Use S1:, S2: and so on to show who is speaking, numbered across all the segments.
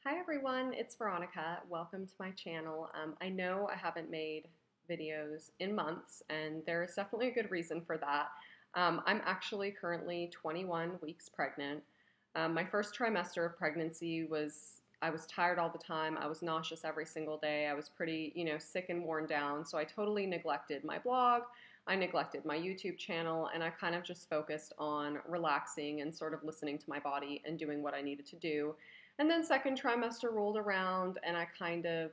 S1: Hi everyone, it's Veronica. Welcome to my channel. I know I haven't made videos in months, and there is definitely a good reason for that. I'm actually currently 21 weeks pregnant. My first trimester of pregnancy I was tired all the time. I was nauseous every single day. I was pretty, sick and worn down. So I totally neglected my blog. I neglected my YouTube channel, and I kind of just focused on relaxing and sort of listening to my body and doing what I needed to do. And then second trimester rolled around, and I kind of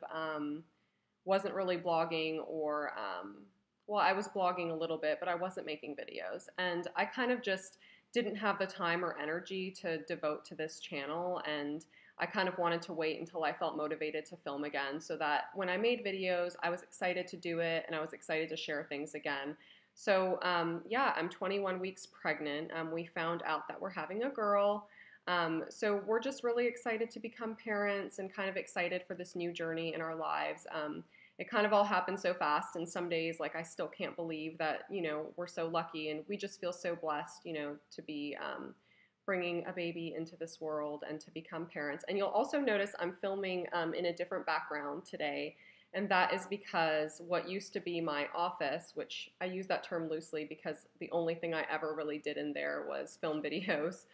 S1: wasn't really blogging well, I was blogging a little bit, but I wasn't making videos. And I kind of just didn't have the time or energy to devote to this channel. And I kind of wanted to wait until I felt motivated to film again so that when I made videos, I was excited to do it and I was excited to share things again. So yeah, I'm 21 weeks pregnant. We found out that we're having a girl. So we're just really excited to become parents and kind of excited for this new journey in our lives. It kind of all happened so fast, and some days, like, I still can't believe that, we're so lucky, and we just feel so blessed, to be bringing a baby into this world and to become parents. And you'll also notice I'm filming in a different background today, and that is because what used to be my office, which I use that term loosely because the only thing I ever really did in there was film videos.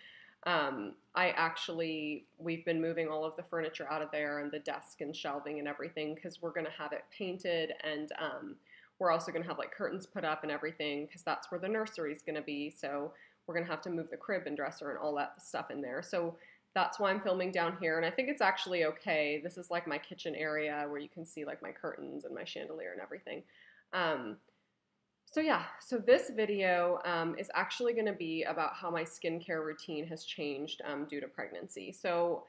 S1: We've been moving all of the furniture out of there and the desk and shelving and everything because we're going to have it painted, and we're also going to have like curtains put up and everything because that's where the nursery is going to be. So we're going to have to move the crib and dresser and all that stuff in there. So that's why I'm filming down here, and I think it's actually okay. This is like my kitchen area where you can see like my curtains and my chandelier and everything. Um, so yeah, so this video is actually going to be about how my skincare routine has changed due to pregnancy. So,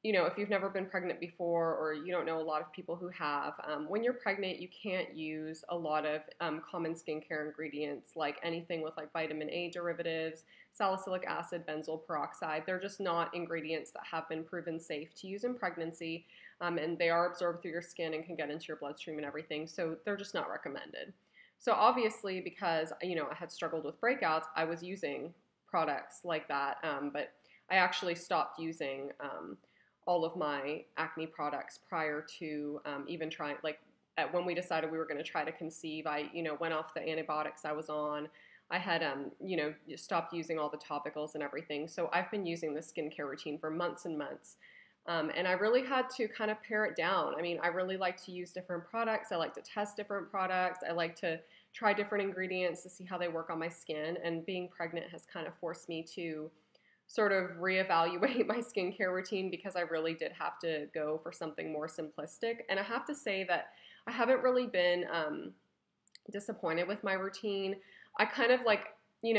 S1: if you've never been pregnant before or you don't know a lot of people who have, when you're pregnant, you can't use a lot of common skincare ingredients like anything with like vitamin A derivatives, salicylic acid, benzoyl peroxide. They're just not ingredients that have been proven safe to use in pregnancy, and they are absorbed through your skin and can get into your bloodstream and everything. So they're just not recommended. So obviously, because I had struggled with breakouts, I was using products like that, but I actually stopped using all of my acne products prior to even trying. Like when we decided we were going to try to conceive, I went off the antibiotics I was on. I had stopped using all the topicals and everything. So I've been using this skincare routine for months and months. And I really had to kind of pare it down. I mean, I really like to use different products. I like to test different products. I like to try different ingredients to see how they work on my skin. And being pregnant has kind of forced me to sort of reevaluate my skincare routine because I really did have to go for something more simplistic. And I have to say that I haven't really been disappointed with my routine. I kind of like,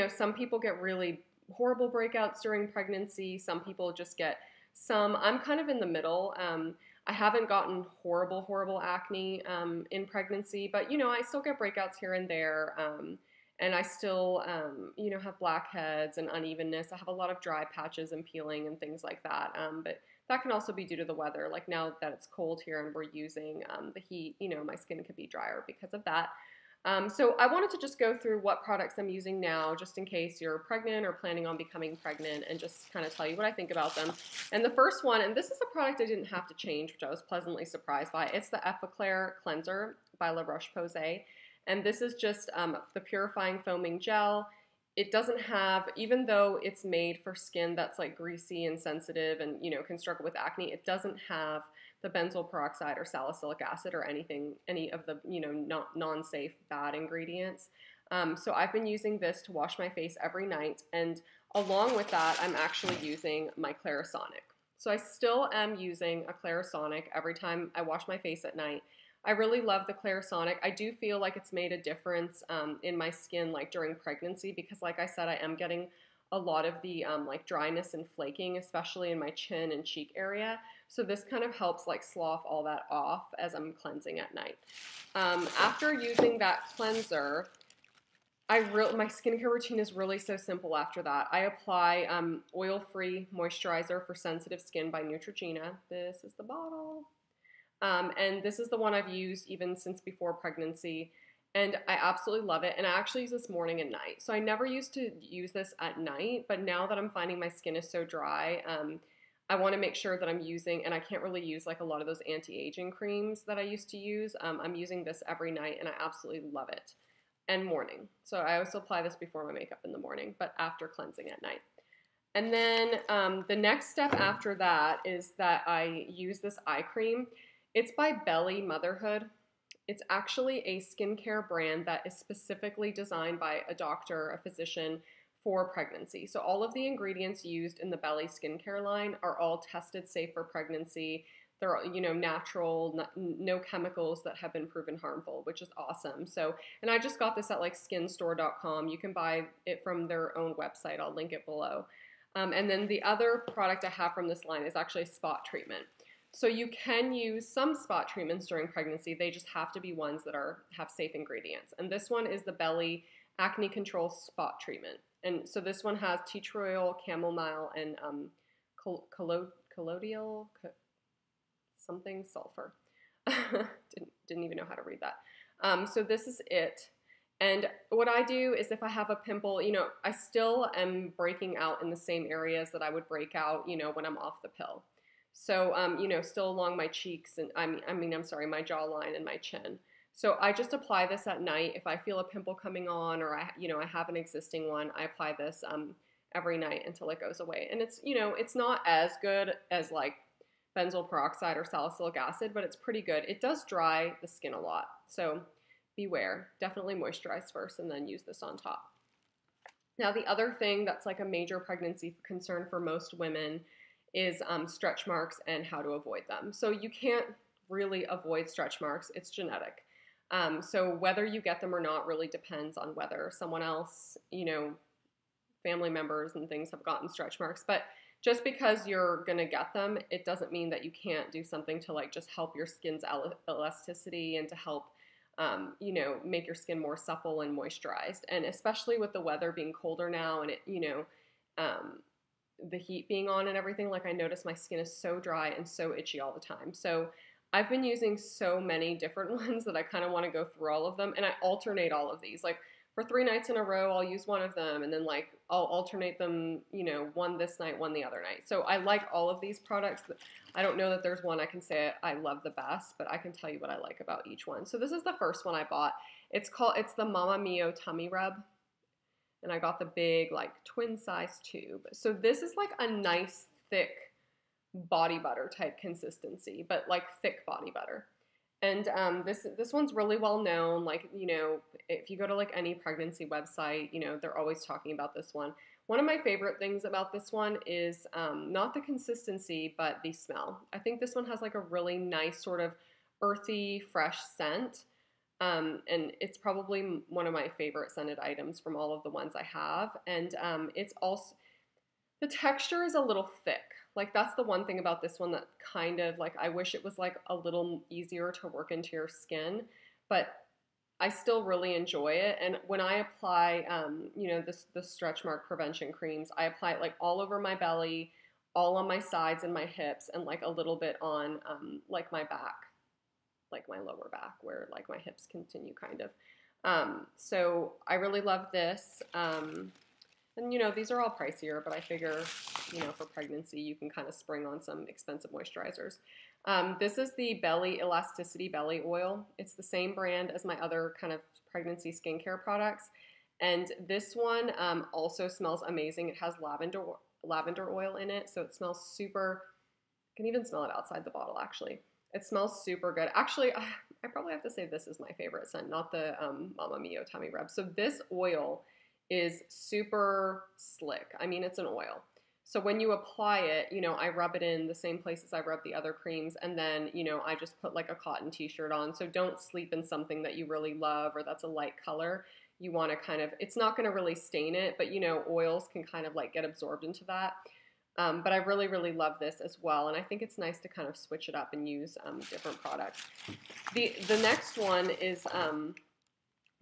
S1: some people get really horrible breakouts during pregnancy. Some people just get I'm kind of in the middle. I haven't gotten horrible acne in pregnancy, but I still get breakouts here and there. And I still, have blackheads and unevenness. I have a lot of dry patches and peeling and things like that. But that can also be due to the weather. Like now that it's cold here and we're using the heat, my skin could be drier because of that. So I wanted to just go through what products I'm using now, just in case you're pregnant or planning on becoming pregnant, and just kind of tell you what I think about them. And the first one, and this is a product I didn't have to change, which I was pleasantly surprised by. It's the Effaclar Cleanser by La Roche-Posay. And this is just the purifying foaming gel. It doesn't have, even though it's made for skin that's like greasy and sensitive and, can struggle with acne, it doesn't have the benzoyl peroxide or salicylic acid or any of the, non-safe bad ingredients. So I've been using this to wash my face every night. And along with that, I'm actually using my Clarisonic. So I still am using a Clarisonic every time I wash my face at night. I really love the Clarisonic. I do feel like it's made a difference in my skin like during pregnancy because like I said, I am getting a lot of the like dryness and flaking, especially in my chin and cheek area. So this kind of helps like slough all that off as I'm cleansing at night. After using that cleanser, my skincare routine is really so simple after that. I apply oil-free moisturizer for sensitive skin by Neutrogena. This is the bottle. And this is the one I've used even since before pregnancy. And I absolutely love it. And I actually use this morning and night. So I never used to use this at night, but now that I'm finding my skin is so dry, I want to make sure that I'm using, and I can't really use like a lot of those anti-aging creams that I used to use. I'm using this every night and I absolutely love it. And morning. So I also apply this before my makeup in the morning, but after cleansing at night. And then the next step after that is that I use this eye cream. It's by Belli Motherhood. It's actually a skincare brand that is specifically designed by a doctor, a physician, for pregnancy. So all of the ingredients used in the Belli Skincare line are all tested safe for pregnancy. They're, you know, natural, no chemicals that have been proven harmful, which is awesome. So, and I just got this at like skinstore.com. You can buy it from their own website. I'll link it below. And then the other product I have from this line is actually a spot treatment. So you can use some spot treatments during pregnancy. They just have to be ones that have safe ingredients. And this one is the Belli Acne Control Spot Treatment. And so this one has tea tree oil, chamomile, and colloidal something sulfur. didn't even know how to read that. So this is it. And what I do is if I have a pimple, you know, I still am breaking out in the same areas that I would break out, you know, when I'm off the pill. So, you know, still along my cheeks and I'm sorry, my jawline and my chin. So I just apply this at night. If I feel a pimple coming on or I have an existing one, I apply this every night until it goes away. And it's, you know, it's not as good as like benzoyl peroxide or salicylic acid, but it's pretty good. It does dry the skin a lot. So beware. Definitely moisturize first and then use this on top. Now, the other thing that's like a major pregnancy concern for most women is stretch marks and how to avoid them. So you can't really avoid stretch marks. It's genetic. So whether you get them or not really depends on whether someone else, you know, family members and things have gotten stretch marks. But just because you're going to get them, it doesn't mean that you can't do something to like just help your skin's elasticity and to help, you know, make your skin more supple and moisturized. And especially with the weather being colder now and it, you know, the heat being on and everything, like I notice my skin is so dry and so itchy all the time. So I've been using so many different ones that I kind of want to go through all of them, and I alternate all of these. Like for 3 nights in a row, I'll use one of them, and then like I'll alternate them, you know, one this night, one the other night. So I like all of these products. I don't know that there's one I can say I love the best, but I can tell you what I like about each one. So this is the first one I bought. It's the Mama Mio Tummy Rub. And I got the big, like, twin size tube. So this is like a nice, thick body butter type consistency, but like thick body butter. And this one's really well known. Like, you know, if you go to like any pregnancy website, you know, they're always talking about this one. One of my favorite things about this one is not the consistency, but the smell. I think this one has like a really nice sort of earthy, fresh scent. And it's probably one of my favorite scented items from all of the ones I have. And it's also, the texture is a little thick. Like that's the one thing about this one that kind of like, I wish it was like a little easier to work into your skin, but I still really enjoy it. And when I apply, you know, the stretch mark prevention creams, I apply it like all over my belly, all on my sides and my hips, and like a little bit on like my back, like my lower back where like my hips continue kind of. So I really love this. And you know, these are all pricier, but I figure, you know, for pregnancy, you can kind of spring on some expensive moisturizers. This is the Belli Elasticity Belly Oil. It's the same brand as my other kind of pregnancy skincare products. And this one also smells amazing. It has lavender oil in it, so it smells super, you can even smell it outside the bottle actually. It smells super good. Actually, I probably have to say this is my favorite scent, not the Mama Mio Tummy Rub. So this oil is super slick. I mean, it's an oil. So when you apply it, you know, I rub it in the same places I rub the other creams, and then, you know, I just put like a cotton t-shirt on. So don't sleep in something that you really love or that's a light color. You want to kind of, it's not going to really stain it, but you know, oils can kind of like get absorbed into that. But I really, really love this as well, and I think it's nice to kind of switch it up and use different products. The next one is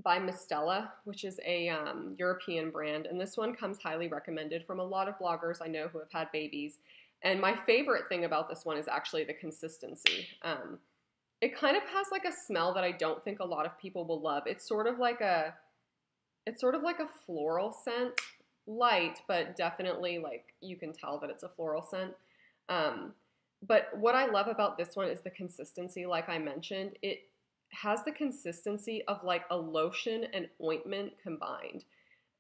S1: by Mistela, which is a European brand, and this one comes highly recommended from a lot of bloggers I know who have had babies. And my favorite thing about this one is actually the consistency. It kind of has like a smell that I don't think a lot of people will love. It's sort of like a floral scent. Light, but definitely like you can tell that it's a floral scent. But what I love about this one is the consistency, like I mentioned. It has the consistency of like a lotion and ointment combined.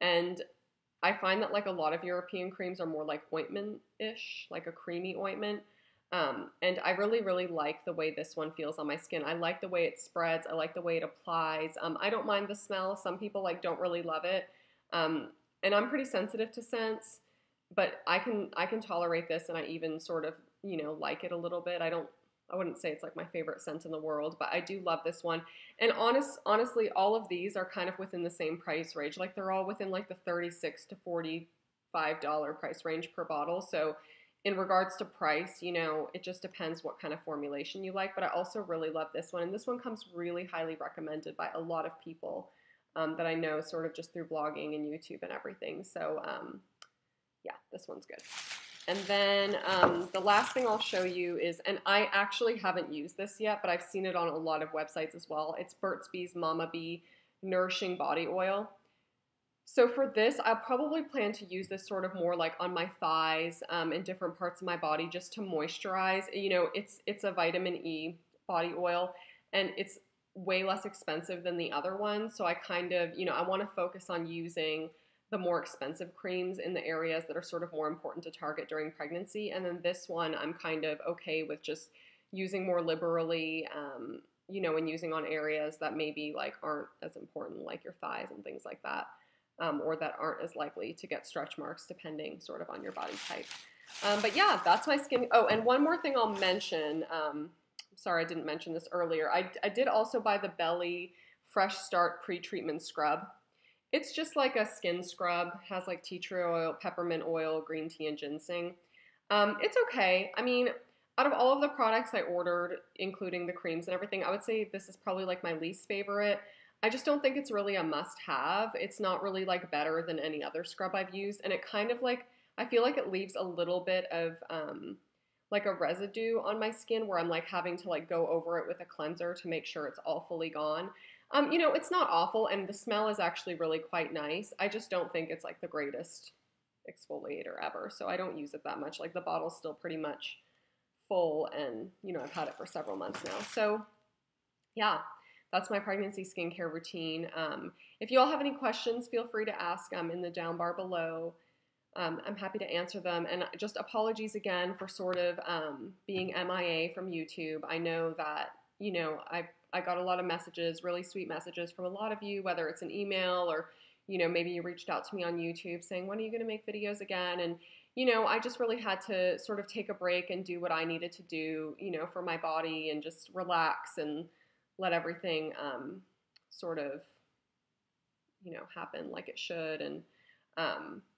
S1: And I find that like a lot of European creams are more like ointment-ish, like a creamy ointment. And I really, really like the way this one feels on my skin. I like the way it spreads. I like the way it applies. I don't mind the smell. Some people like don't really love it. Um, and I'm pretty sensitive to scents, but I can tolerate this, and I even sort of like it a little bit. I wouldn't say it's like my favorite scent in the world, but I do love this one. And honestly, all of these are kind of within the same price range. Like they're all within like the $36 to $45 price range per bottle. So in regards to price, it just depends what kind of formulation you like. But I also really love this one. And this one comes really highly recommended by a lot of people that I know sort of just through blogging and YouTube and everything. So yeah, this one's good. And then the last thing I'll show you is, and I actually haven't used this yet, but I've seen it on a lot of websites as well. It's Burt's Bees Mama Bee Nourishing Body Oil. So for this, I'll probably plan to use this sort of more like on my thighs and different parts of my body just to moisturize. It's a vitamin E body oil, and it's way less expensive than the other one. So I kind of, I want to focus on using the more expensive creams in the areas that are sort of more important to target during pregnancy. And then this one, I'm kind of okay with just using more liberally, and using on areas that maybe like aren't as important, like your thighs and things like that. Or that aren't as likely to get stretch marks depending sort of on your body type. But yeah, that's my skin. Oh, and one more thing I'll mention. Sorry, I didn't mention this earlier. I did also buy the Belli Fresh Start Pre-Treatment Scrub. It's just like a skin scrub. Has like tea tree oil, peppermint oil, green tea, and ginseng. It's okay. I mean, out of all of the products I ordered, including the creams and everything, I would say this is probably like my least favorite. I just don't think it's really a must-have. It's not really like better than any other scrub I've used, and it kind of like, I feel like it leaves a little bit of like a residue on my skin where I'm like having to like go over it with a cleanser to make sure it's all fully gone. It's not awful, and the smell is actually really quite nice. I just don't think it's like the greatest exfoliator ever, so I don't use it that much. Like the bottle's still pretty much full, and I've had it for several months now. So yeah, that's my pregnancy skincare routine. If you all have any questions, feel free to ask in the down bar below. I'm happy to answer them. And just apologies again for sort of being MIA from YouTube. I know that, I got a lot of messages, really sweet messages from a lot of you, whether it's an email or, maybe you reached out to me on YouTube saying, when are you going to make videos again? And, I just really had to sort of take a break and do what I needed to do, for my body and just relax and let everything sort of, happen like it should. And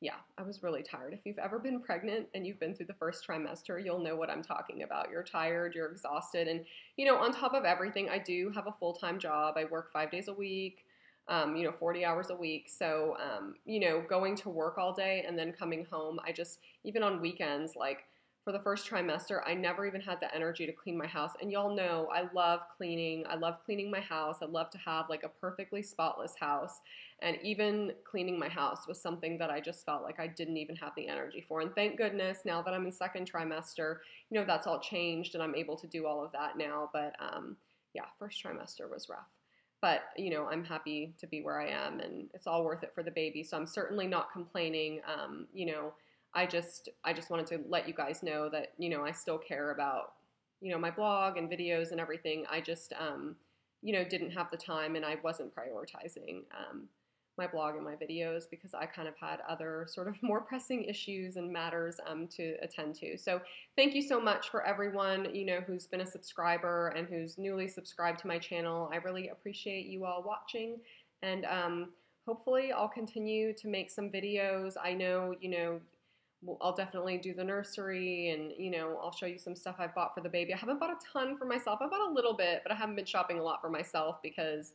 S1: yeah, I was really tired. If you've ever been pregnant and you've been through the first trimester, you'll know what I'm talking about. You're tired, you're exhausted. And, on top of everything, I do have a full-time job. I work 5 days a week, 40 hours a week. So, going to work all day and then coming home, even on weekends, like, for the first trimester, I never even had the energy to clean my house. And y'all know I love cleaning. I love cleaning my house. I love to have like a perfectly spotless house. And even cleaning my house was something that I just felt like I didn't even have the energy for. And thank goodness now that I'm in second trimester, that's all changed and I'm able to do all of that now. But yeah, first trimester was rough. But, I'm happy to be where I am, and it's all worth it for the baby. So I'm certainly not complaining. I just wanted to let you guys know that, I still care about, my blog and videos and everything. I just, didn't have the time, and I wasn't prioritizing my blog and my videos because I kind of had other sort of more pressing issues and matters to attend to. So thank you so much for everyone, who's been a subscriber and who's newly subscribed to my channel. I really appreciate you all watching, and hopefully I'll continue to make some videos. I know, I'll definitely do the nursery, and, I'll show you some stuff I've bought for the baby. I haven't bought a ton for myself. I bought a little bit, but I haven't been shopping a lot for myself because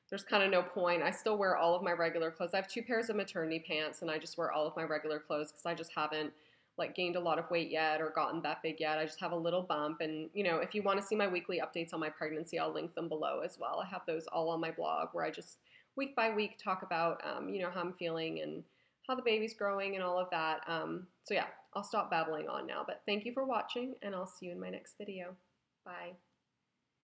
S1: there's kind of no point. I still wear all of my regular clothes. I have 2 pairs of maternity pants, and I just wear all of my regular clothes because I just haven't like gained a lot of weight yet or gotten that big yet. I just have a little bump. And, if you want to see my weekly updates on my pregnancy, I'll link them below as well. I have those all on my blog where I just week by week talk about, how I'm feeling and how the baby's growing and all of that. So yeah, I'll stop babbling on now. But thank you for watching, and I'll see you in my next video. Bye.